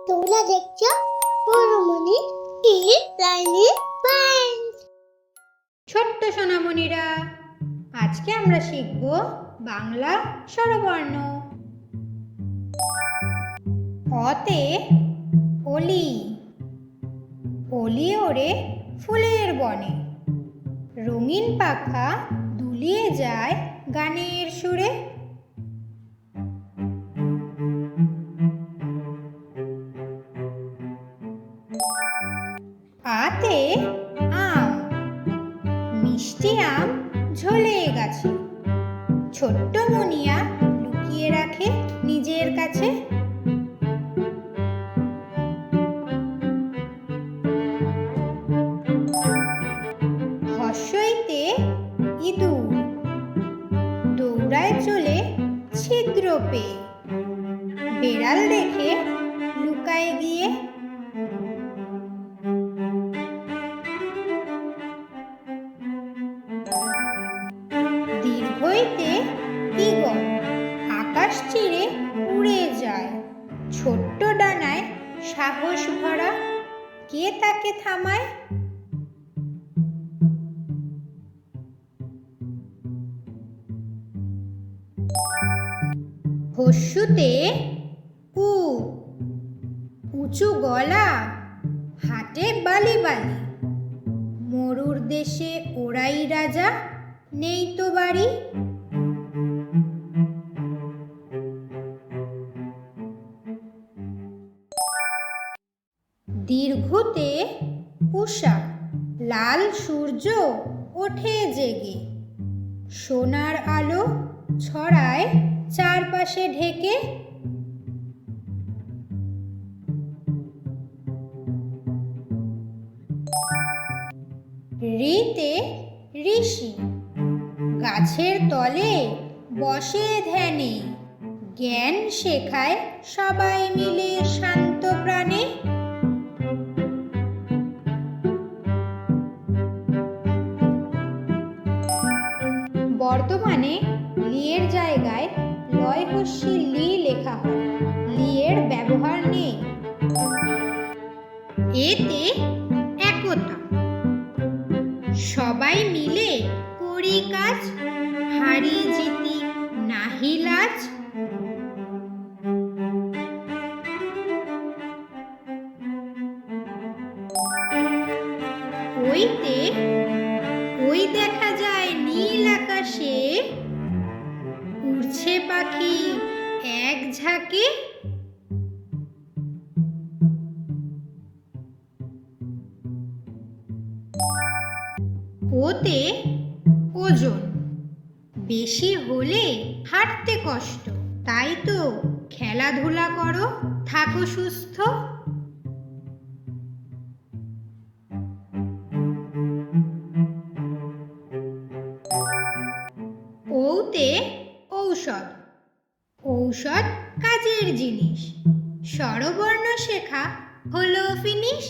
তোমরা দেখছো পৌরমণি kid লাইনি point. ছোট্ট সোনামণিরা, আজকে আমরা শিখব বাংলা স্বরবর্ণ। অতে অলি, অলি ওড়ে ফুলের বনে, রঙিন পাখা দুলিয়ে যায় গানের সুরে। আতে আম, মিষ্টি আম ঝোলে গাছে, ছোট্ট মনিয়া লুকিয়ে রাখে নিজের কাছে। হর্ষইতে ইঁদুর, দৌড়ায় চলে ছিদ্র পেয়ে, বেড়াল দেখে লুকায় গিয়ে। দীর্ঘইতে ঈগল, আকাশ চিরে উড়ে যায়, ছোট্ট ডানায় সাহস ভরা, কে তাকে থামায়? হস্যুতে উট, উঁচু গলা, হাটে বালি বালি, মরুর দেশে ওরাই রাজা, নেই তো বাড়ি। দীর্ঘতে উষা, লাল সূর্য ওঠে জেগে, সোনার আলো ছড়ায় চারপাশে ঢেকে। ঋতে ঋষি, গাছের তলে বসে ধ্যানে, জ্ঞান শেখায় সবাই মিলে শান্ত প্রাণে। বর্তমানে লিয়ের জায়গায় লয় হস্যি লি লেখা হয়, লিয়ের ব্যবহার নেই। এতে একতা, সবাই মিলে করি কাজ, হারি জিতি নাহি লাজ। ওইতে ওই দেখা যায় নীল আকাশে, উড়ছে পাখি এক ঝাঁকে। ওতে ওজন, বেশি হলে হাঁটতে কষ্ট, তাই তো খেলাধুলা করো, থাকো সুস্থ। ঔতে ঔষধ, ঔষধ কাজের জিনিস, স্বরবর্ণ শেখা হলো ফিনিশ।